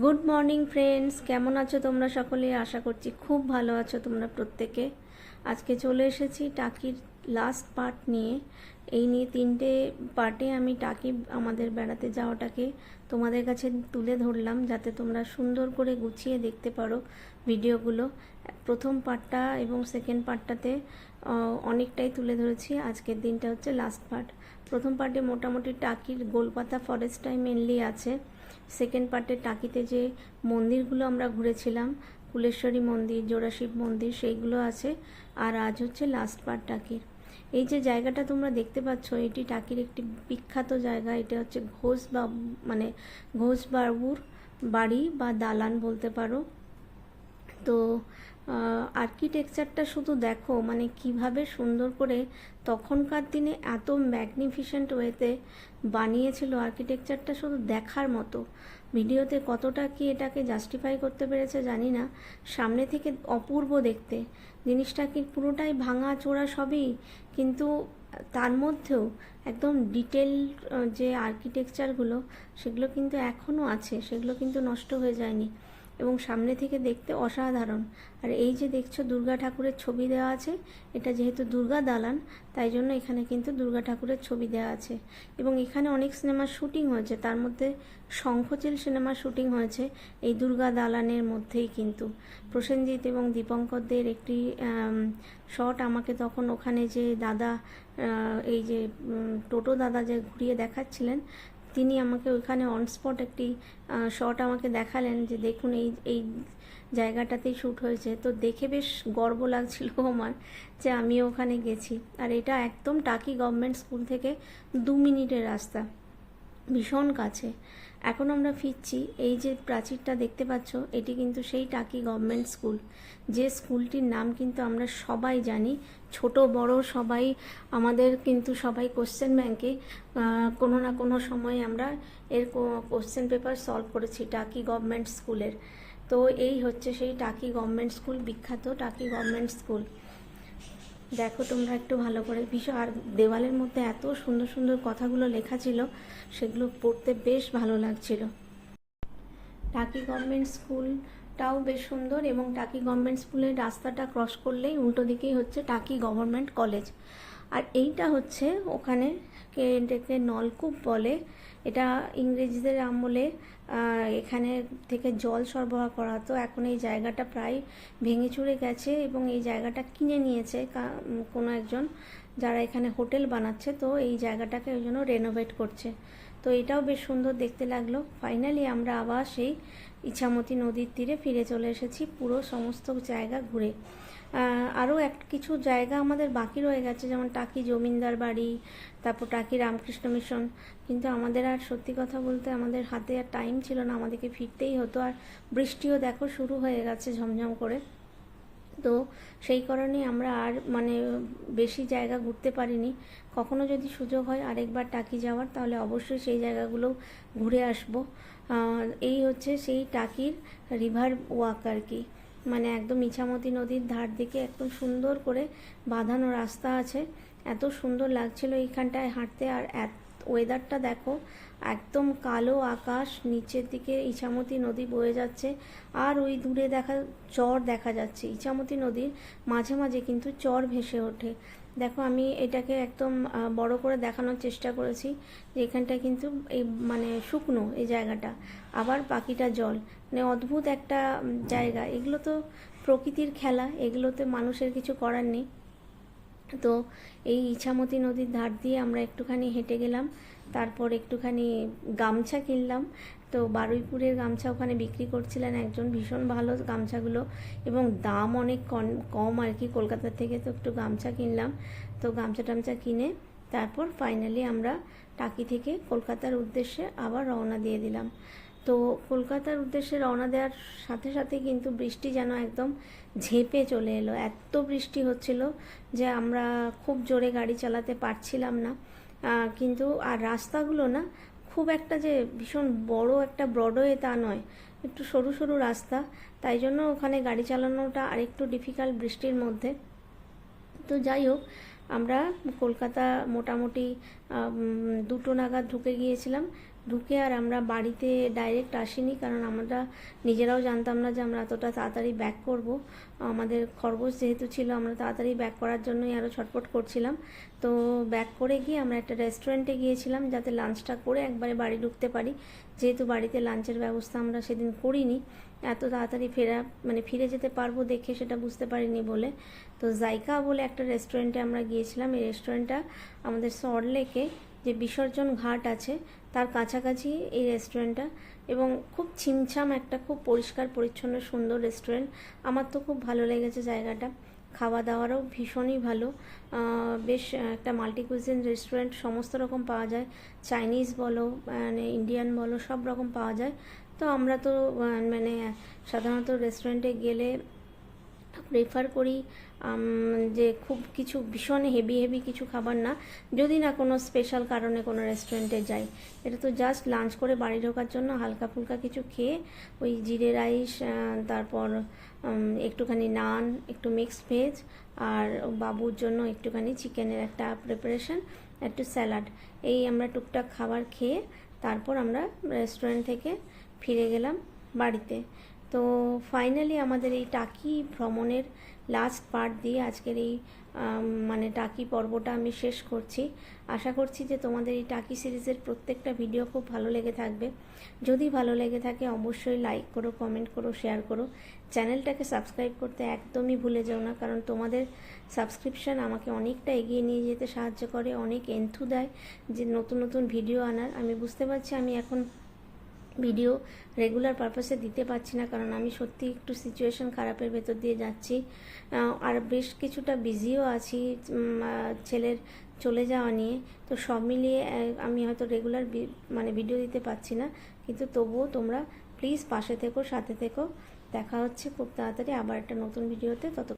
Good morning friends, কেমন আছো তোমরা সকলে? আশা করছি খুব ভালো আছো তোমরা প্রত্যেকে। আজকে চলে এসেছি টাকির লাস্ট পার্ট নিয়ে। এই নিয়ে 3টে পার্টে আমি টাকি আমাদের বেড়াতে যাওয়াটাকে তোমাদের কাছে তুলে ধরলাম, যাতে তোমরা সুন্দর করে গুছিয়ে দেখতে পারো ভিডিওগুলো। প্রথম পার্টটা এবং সেকেন্ড পার্টটাতে অনেকটাই তুলে ধরেছি। আজকের দিনটা হচ্ছে লাস্ট পার্ট। প্রথম পার্টে মোটামুটি টাকির গোলপাতা ফরেস্টটাই মেনলি আছে। সেকেন্ড পার্টে টাকিতে যে মন্দিরগুলো আমরা ঘুরেছিলাম, কুলেশ্বরী মন্দির, জোড়াশিব মন্দির, সেইগুলো আছে। আর আজ হচ্ছে লাস্ট পার্ট টাকির। এই যে জায়গাটা তোমরা দেখতে পাচ্ছ, এটি টাকির একটি বিখ্যাত জায়গা। এটা হচ্ছে ঘোষবাবুর বাড়ি বা দালান বলতে পারো। তো আর্কিটেকচারটা শুধু দেখো, মানে কিভাবে সুন্দর করে তখনকার দিনে এত ম্যাগনিফিসেন্ট ওয়েতে বানিয়েছিল। আর্কিটেকচারটা শুধু দেখার মতো। ভিডিওতে কতটা কি এটাকে জাস্টিফাই করতে পেরেছে জানি না। সামনে থেকে অপূর্ব দেখতে জিনিসটা, কি পুরোটাই ভাঙা চোরা সবই, কিন্তু তার মধ্যেও একদম ডিটেল যে আর্কিটেকচারগুলো, সেগুলো কিন্তু এখনও আছে, সেগুলো কিন্তু নষ্ট হয়ে যায়নি এবং সামনে থেকে দেখতে অসাধারণ। আর এই যে দেখছো দুর্গা ঠাকুরের ছবি দেওয়া আছে, এটা যেহেতু দুর্গা দালান, তাই জন্য এখানে কিন্তু দুর্গা ঠাকুরের ছবি দেওয়া আছে। এবং এখানে অনেক সিনেমার শ্যুটিং হয়েছে, তার মধ্যে শঙ্খচিল সিনেমার শ্যুটিং হয়েছে এই দুর্গা দালানের মধ্যেই। কিন্তু প্রসেনজিৎ এবং দীপঙ্করদের একটি শট আমাকে তখন ওখানে যে দাদা, এই যে টোটো দাদা যে ঘুরিয়ে দেখাচ্ছিলেন, তিনি আমাকে ওইখানে অনস্পট একটি শট আমাকে দেখালেন যে দেখুন এই এই জায়গাটাতেই শ্যুট হয়েছে। তো দেখে বেশ গর্ব লাগছিল আমার যে আমিও ওখানে গেছি। আর এটা একদম টাকি গভর্নমেন্ট স্কুল থেকে 2 মিনিটের রাস্তা, ভীষণ কাছে। এখন আমরা ফিরছি। এই যে প্রাচীরটা দেখতে পাচ্ছ, এটি কিন্তু সেই টাকি গভর্নমেন্ট স্কুল, যে স্কুলটির নাম কিন্তু আমরা সবাই জানি। ছোট বড় সবাই, আমাদের কিন্তু সবাই কোশ্চেন ব্যাংকে কোনো না কোনো সময় আমরা এর কোশ্চেন পেপার সলভ করেছি টাকি গভর্নমেন্ট স্কুলের। তো এই হচ্ছে সেই টাকি গভর্নমেন্ট স্কুল, বিখ্যাত টাকি গভর্নমেন্ট স্কুল। দেখো তোমরা একটু ভালো করে, ভীষণ। আর দেওয়ালের মধ্যে এত সুন্দর সুন্দর কথাগুলো লেখা ছিল, সেগুলো পড়তে বেশ ভালো লাগছিল। টাকি গভর্নমেন্ট স্কুলটাও বেশ সুন্দর, এবং টাকি গভর্নমেন্ট স্কুলের রাস্তাটা ক্রস করলেই উল্টো দিকেই হচ্ছে টাকি গভর্নমেন্ট কলেজ। আর এইটা হচ্ছে ওখানে এটাকে নলকূপ বলে। এটা ইংরেজদের আমলে এখানে থেকে জল সরবরাহ করা হতো। এখন এই জায়গাটা প্রায় ভেঙে চুরে গেছে এবং এই জায়গাটা কিনে নিয়েছে কোনো একজন, যারা এখানে হোটেল বানাচ্ছে। তো এই জায়গাটাকে ওই জন্য রেনোভেট করছে। তো এটাও বেশ সুন্দর দেখতে লাগলো। ফাইনালি আমরা আবার সেই ইছামতি নদীর তীরে ফিরে চলে এসেছি, পুরো সমস্ত জায়গা ঘুরে। আরও কিছু জায়গা আমাদের বাকি রয়ে গেছে, যেমন টাকি জমিদার বাড়ি, তারপর টাকি রামকৃষ্ণ মিশন। কিন্তু আমাদের আর সত্যি কথা বলতে আমাদের হাতে আর টাইম ছিল না, আমাদেরকে ফিরতেই হতো। আর বৃষ্টিও দেখো শুরু হয়ে গেছে ঝমঝম করে। তো সেই কারণে আমরা আর বেশি জায়গা ঘুরতে পারিনি। কখনো যদি সুযোগ হয় আরেকবার টাকি যাওয়ার, তাহলে অবশ্যই সেই জায়গাগুলো ঘুরে আসবো। এই হচ্ছে সেই টাকির রিভার ওয়াক আর কি, একদম ইছামতি নদীর ধার দিকে একদম সুন্দর করে বাঁধানো রাস্তা আছে। এত সুন্দর লাগছিল এইখানটায় হাঁটতে। আর ওয়েদারটা দেখো, একদম কালো আকাশ, নিচের দিকে ইছামতি নদী বয়ে যাচ্ছে, আর ওই দূরে চর দেখা যাচ্ছে। ইছামতি নদীর মাঝে মাঝে কিন্তু চর ভেসে ওঠে। দেখো আমি এটাকে একদম বড় করে দেখানোর চেষ্টা করেছি যে এখানটায় কিন্তু এই শুকনো এই জায়গাটা, আবার পাখিটা জল, অদ্ভুত একটা জায়গা। এগুলো তো প্রকৃতির খেলা, এগুলোতে মানুষের কিছু করার নেই। তো এই ইছামতি নদীর ধার দিয়ে আমরা একটুখানি হেঁটে গেলাম, তারপর একটুখানি গামছা কিনলাম। তো বারুইপুরের গামছা ওখানে বিক্রি করছিলেন একজন, ভীষণ ভালো গামছাগুলো এবং দাম অনেক কম আর কি কলকাতা থেকে। তো একটু গামছা কিনলাম। তো গামছা টামছা কিনে তারপর ফাইনালি আমরা টাকি থেকে কলকাতার উদ্দেশ্যে আবার রওনা দিয়ে দিলাম। তো কলকাতার উদ্দেশ্যে রওনা দেওয়ার সাথে সাথে কিন্তু বৃষ্টি যেন একদম ঝেঁপে চলে এলো। এত বৃষ্টি হচ্ছিল যে আমরা খুব জোরে গাড়ি চালাতে পারছিলাম না। কিন্তু আর রাস্তাগুলো না খুব একটা যে ভীষণ বড় একটা ব্রডওয়ে তা নয়, একটু সরু সরু রাস্তা, তাই জন্য ওখানে গাড়ি চালানোটা আরেকটু ডিফিকাল্ট বৃষ্টির মধ্যে। তো যাই হোক, আমরা কলকাতা মোটামুটি 2টো নাগাদ ঢুকে গিয়েছিলাম। ঢুকে আর আমরা বাড়িতে ডাইরেক্ট আসিনি, কারণ আমরা নিজেরাও জানতাম না যে আমরা এতটা তাড়াতাড়ি ব্যাক করব। আমাদের খরগোশ যেহেতু ছিল, আমরা তাড়াতাড়ি ব্যাক করার জন্যই আরও ছটফট করছিলাম। তো ব্যাক করে গিয়ে আমরা একটা রেস্টুরেন্টে গিয়েছিলাম যাতে লাঞ্চটা করে একবারে বাড়ি ঢুকতে পারি, যেহেতু বাড়িতে লাঞ্চের ব্যবস্থা আমরা সেদিন করিনি। এত তাড়াতাড়ি ফিরে যেতে পারবো দেখে সেটা বুঝতে পারিনি বলে। তো জাইকা বলে একটা রেস্টুরেন্টে আমরা গিয়েছিলাম। এই রেস্টুরেন্টটা আমাদের সল্টলেকে যে বিসর্জন ঘাট আছে তার কাছাকাছি এই রেস্টুরেন্টটা, এবং খুব ছিমছাম একটা, খুব পরিষ্কার পরিচ্ছন্ন সুন্দর রেস্টুরেন্ট। আমার তো খুব ভালো লেগেছে জায়গাটা। খাওয়া দাওয়ারও ভীষণই ভালো। বেশ একটা মাল্টি কুইজিন রেস্টুরেন্ট, সমস্ত রকম পাওয়া যায়, চাইনিজ বলো মানে ইন্ডিয়ান বলো, সব রকম পাওয়া যায়। তো আমরা তো সাধারণত রেস্টুরেন্টে গেলে প্রেফার করি যে খুব কিছু ভীষণ হেভি কিছু খাবার না, যদি না কোনো স্পেশাল কারণে কোনো রেস্টুরেন্টে যাই। এটা তো জাস্ট লাঞ্চ করে বাড়ি ঢোকার জন্য হালকা ফুলকা কিছু খেয়ে ওই জিরে রাইস, তারপর একটুখানি নান, একটু মিক্সড ভেজ, আর বাবুর জন্য একটুখানি চিকেনের একটা প্রিপারেশন, একটু স্যালাড, এই আমরা টুকটাক খাবার খেয়ে তারপর আমরা রেস্টুরেন্ট থেকে ফিরে গেলাম বাড়িতে। তো ফাইনালি আমাদের এই টাকি ভ্রমণের লাস্ট পার্ট দিয়ে আজকের এই টাকি পর্বটা আমি শেষ করছি। আশা করছি যে তোমাদের এই টাকি সিরিজের প্রত্যেকটা ভিডিও খুব ভালো লেগে থাকবে। যদি ভালো লেগে থাকে অবশ্যই লাইক করো, কমেন্ট করো, শেয়ার করো। চ্যানেলটাকে সাবস্ক্রাইব করতে একদমই ভুলে যেও না, কারণ তোমাদের সাবস্ক্রিপশান আমাকে অনেকটা এগিয়ে নিয়ে যেতে সাহায্য করে, অনেক এন্থু দেয় যে নতুন নতুন ভিডিও আনার। আমি বুঝতে পারছি আমি এখন ভিডিও রেগুলার পারপাসে দিতে পারছি না, কারণ আমি সত্যি একটু সিচুয়েশন খারাপের ভেতর দিয়ে যাচ্ছি, আর বেশ কিছুটা বিজিও আছি ছেলের চলে যাওয়া নিয়ে। তো সব মিলিয়ে আমি হয়তো রেগুলার ভিডিও দিতে পারছি না, কিন্তু তবুও তোমরা প্লিজ পাশে থেকো, সাথে থেকো। দেখা হচ্ছে খুব তাড়াতাড়ি আবার একটা নতুন ভিডিওতে। তত